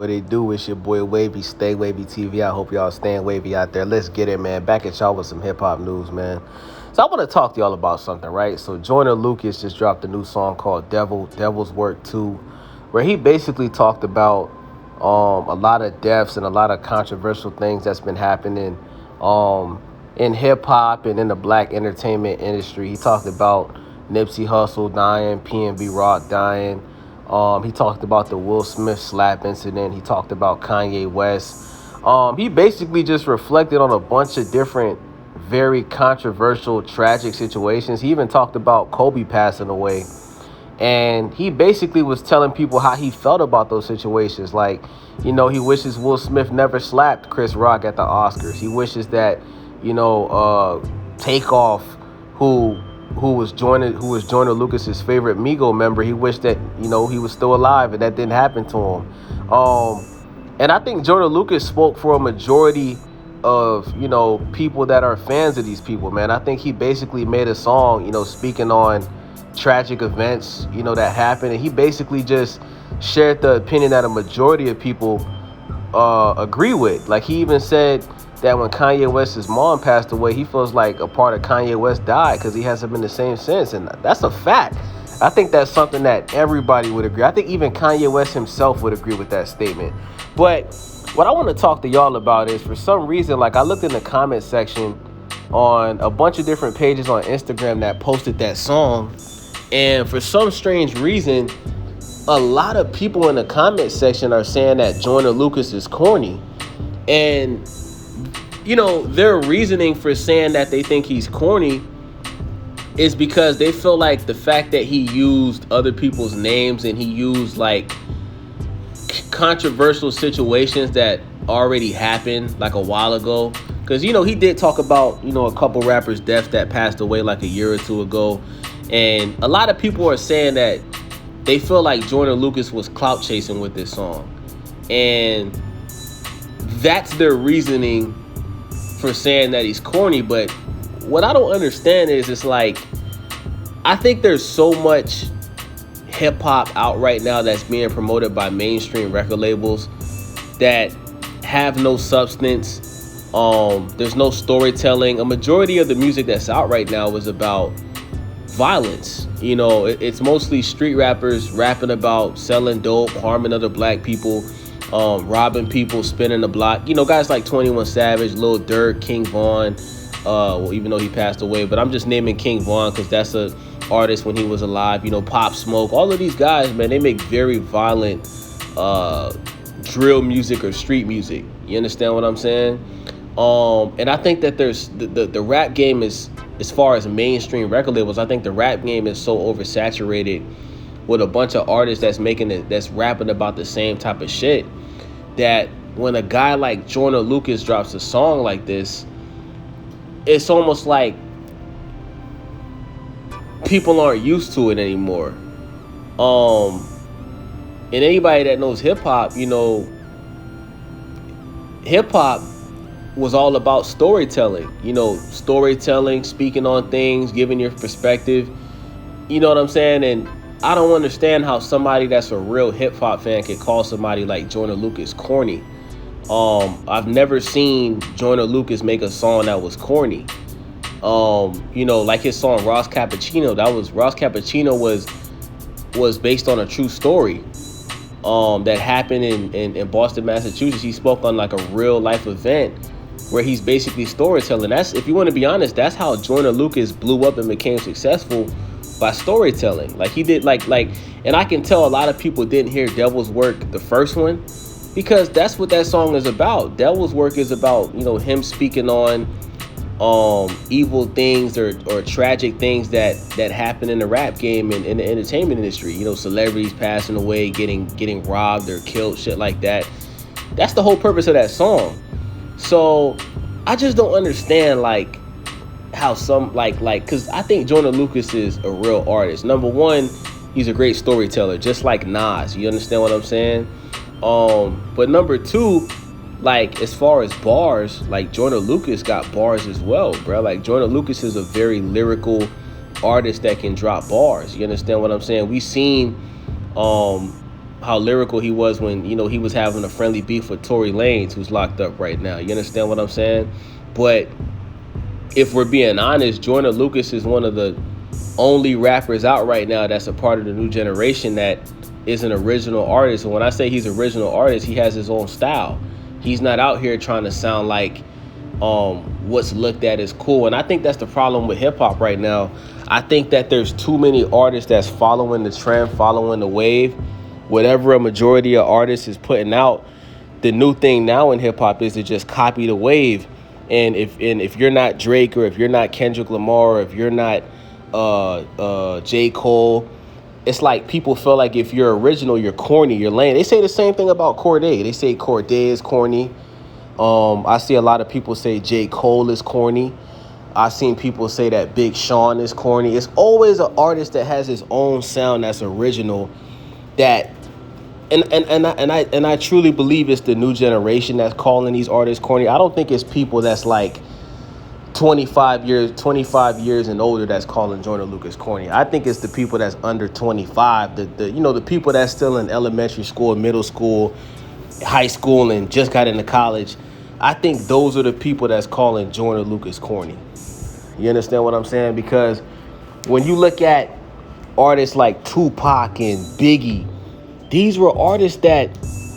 What they do is your boy Wavy, Stay Wavy TV. I hope y'all staying wavy out there. Let's get it, man. Back at y'all with some hip hop news, man. So I want to talk to y'all about something, right? So Joyner Lucas just dropped a new song called Devil, Devil's Work 2, where he basically talked about a lot of deaths and a lot of controversial things that's been happening in hip hop and in the black entertainment industry. He talked about Nipsey Hussle dying, PNB Rock dying. He talked about the Will Smith slap incident. He talked about Kanye West. He basically just reflected on a bunch of different, very controversial, tragic situations. He even talked about Kobe passing away. And he basically was telling people how he felt about those situations. Like, he wishes Will Smith never slapped Chris Rock at the Oscars. He wishes that, Takeoff, who was Joyner Lucas's favorite Migo member. He wished that he was still alive, and that didn't happen to him. And I think Joyner Lucas spoke for a majority of people that are fans of these people. Man, I think he basically made a song, speaking on tragic events, that happened, and he basically just shared the opinion that a majority of people agree with. Like, he even said that when Kanye West's mom passed away, he feels like a part of Kanye West died because he hasn't been the same since. And that's a fact. I think that's something that everybody would agree. I think even Kanye West himself would agree with that statement. But what I want to talk to y'all about is, for some reason, like, I looked in the comment section on a bunch of different pages on Instagram that posted that song. And for some strange reason, a lot of people in the comment section are saying that Joyner Lucas is corny. And their reasoning for saying that they think he's corny is because they feel like the fact that he used other people's names and he used like controversial situations that already happened like a while ago. Because, he did talk about, a couple rappers' deaths that passed away like a year or two ago. And a lot of people are saying that they feel like Joyner Lucas was clout chasing with this song. And that's their reasoning for saying that he's corny. But what I don't understand is, it's like, I think there's so much hip hop out right now that's being promoted by mainstream record labels that have no substance. There's no storytelling. A majority of the music that's out right now is about violence. It's mostly street rappers rapping about selling dope, harming other black people, robbing people, spinning the block. Guys like 21 Savage, Lil Durk, King Von. Well, even though he passed away, but I'm just naming King Von because that's a artist when he was alive. Pop Smoke. All of these guys, man, they make very violent drill music or street music. You understand what I'm saying? And I think that there's the rap game is, as far as mainstream record labels, I think the rap game is so oversaturated with a bunch of artists that's rapping about the same type of shit, that when a guy like Joyner Lucas drops a song like this, it's almost like people aren't used to it anymore. And anybody that knows hip hop, hip hop was all about storytelling. Storytelling, speaking on things, giving your perspective. You know what I'm saying? And I don't understand how somebody that's a real hip hop fan can call somebody like Joyner Lucas corny. I've never seen Joyner Lucas make a song that was corny. Like his song Ross Cappuccino. Ross Cappuccino was based on a true story that happened in Boston, Massachusetts. He spoke on like a real life event where he's basically storytelling. That's, if you want to be honest, that's how Joyner Lucas blew up and became successful, by storytelling. Like, he did like and I can tell a lot of people didn't hear Devil's Work, the first one, because that's what that song is about. Devil's Work is about, him speaking on evil things or tragic things that happen in the rap game and in the entertainment industry. Celebrities passing away, getting robbed or killed, shit like that. That's the whole purpose of that song. So I just don't understand, like, how some because I think Joyner Lucas is a real artist. Number one, he's a great storyteller, just like Nas. You understand what I'm saying? But number two, like, as far as bars, like, Joyner Lucas got bars as well, bro. Like, Joyner Lucas is a very lyrical artist that can drop bars. You understand what I'm saying? We seen how lyrical he was when, you know, he was having a friendly beef with Tory Lanez, who's locked up right now. You understand what I'm saying? But if we're being honest, Joyner Lucas is one of the only rappers out right now that's a part of the new generation that is an original artist. And when I say he's an original artist, he has his own style. He's not out here trying to sound like what's looked at as cool. And I think that's the problem with hip hop right now. I think that there's too many artists that's following the trend, following the wave. Whatever a majority of artists is putting out, the new thing now in hip hop is to just copy the wave. And if you're not Drake, or if you're not Kendrick Lamar, or if you're not J. Cole, it's like people feel like if you're original, you're corny, you're lame. They say the same thing about Corday. They say Corday is corny. I see a lot of people say J. Cole is corny. I've seen people say that Big Sean is corny. It's always an artist that has his own sound that's original. That and I truly believe it's the new generation that's calling these artists corny. I don't think it's people that's like 25 years and older that's calling Joyner Lucas corny. I think it's the people that's under 25, the people that's still in elementary school, middle school, high school, and just got into college. I think those are the people that's calling Joyner Lucas corny. You understand what I'm saying? Because when you look at artists like Tupac and Biggie, these were artists that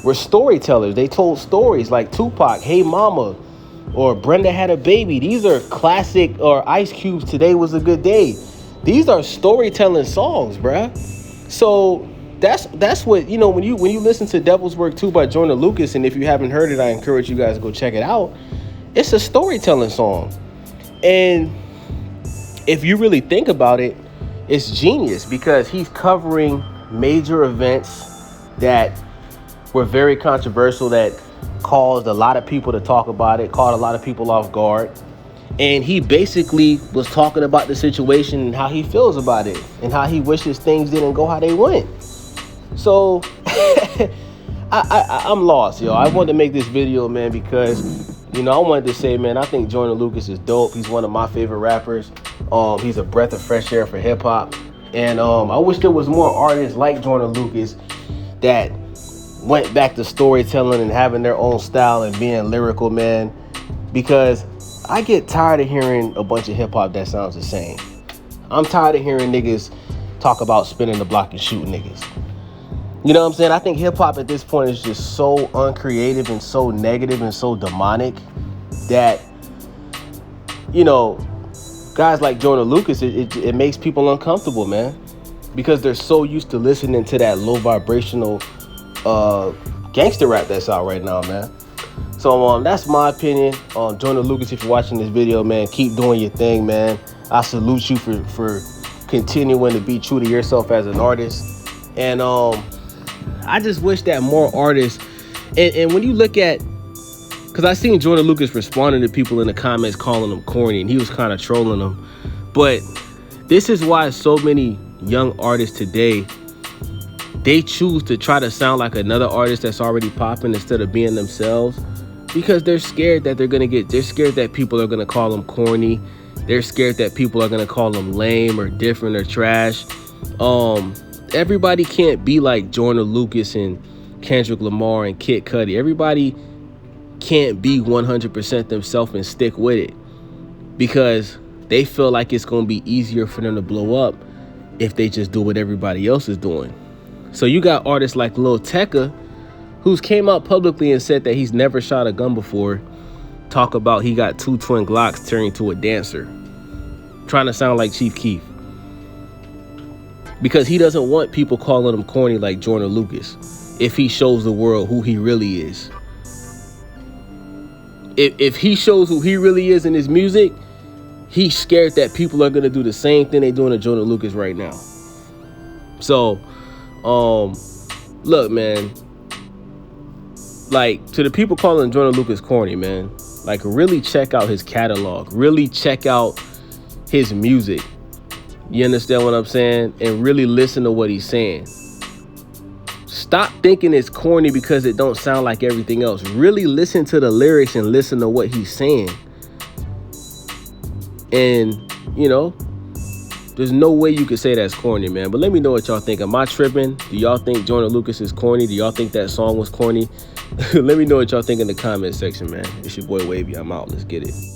were storytellers. They told stories like Tupac, Hey Mama, or Brenda Had a Baby. These are classic, or Ice Cube's Today Was a Good Day. These are storytelling songs, bruh. So that's what, you know, when you listen to Devil's Work 2 by Joyner Lucas, and if you haven't heard it, I encourage you guys to go check it out. It's a storytelling song. And if you really think about it, it's genius, because he's covering major events that were very controversial, that caused a lot of people to talk about it, caught a lot of people off guard. And he basically was talking about the situation and how he feels about it and how he wishes things didn't go how they went. So I'm lost, yo. I wanted to make this video, man, because, you know, I wanted to say, man, I think Joyner Lucas is dope. He's one of my favorite rappers. He's a breath of fresh air for hip hop. And I wish there was more artists like Joyner Lucas that went back to storytelling and having their own style and being lyrical, man, because I get tired of hearing a bunch of hip hop that sounds the same. I'm tired of hearing niggas talk about spinning the block and shooting niggas. You know what I'm saying? I think hip hop at this point is just so uncreative and so negative and so demonic that, you know, guys like Joyner Lucas, it makes people uncomfortable, man, because they're so used to listening to that low vibrational gangster rap that's out right now, man. So that's my opinion on Joyner Lucas. If you're watching this video, man, keep doing your thing, man. I salute you for continuing to be true to yourself as an artist. And I just wish that more artists, and when you look at, because I seen Joyner Lucas responding to people in the comments calling him corny, and he was kind of trolling them. But this is why so many young artists today, they choose to try to sound like another artist that's already popping instead of being themselves, because they're scared that they're scared that people are gonna call them corny. They're scared that people are gonna call them lame or different or trash. Everybody can't be like Joyner Lucas and Kendrick Lamar and Kid Cudi. Everybody can't be 100% themselves and stick with it, because they feel like it's gonna be easier for them to blow up if they just do what everybody else is doing. So you got artists like Lil Tecca, who's came out publicly and said that he's never shot a gun before, talk about he got 2 twin Glocks turning to a dancer, trying to sound like Chief Keef, because he doesn't want people calling him corny like Joyner Lucas if he shows the world who he really is. If he shows who he really is in his music, he's scared that people are going to do the same thing they're doing to Joyner Lucas right now. So look, man, like, to the people calling Joyner Lucas corny, man, like, really check out his catalog, really check out his music. You understand what I'm saying? And really listen to what he's saying. Stop thinking it's corny because it don't sound like everything else. Really listen to the lyrics and listen to what he's saying. And, you know, There's no way you could say that's corny, man. But let me know what y'all think. Am I tripping? Do y'all think Joyner Lucas is corny? Do y'all think that song was corny? Let me know what y'all think in the comment section, man. It's your boy Wavy. I'm out. Let's get it.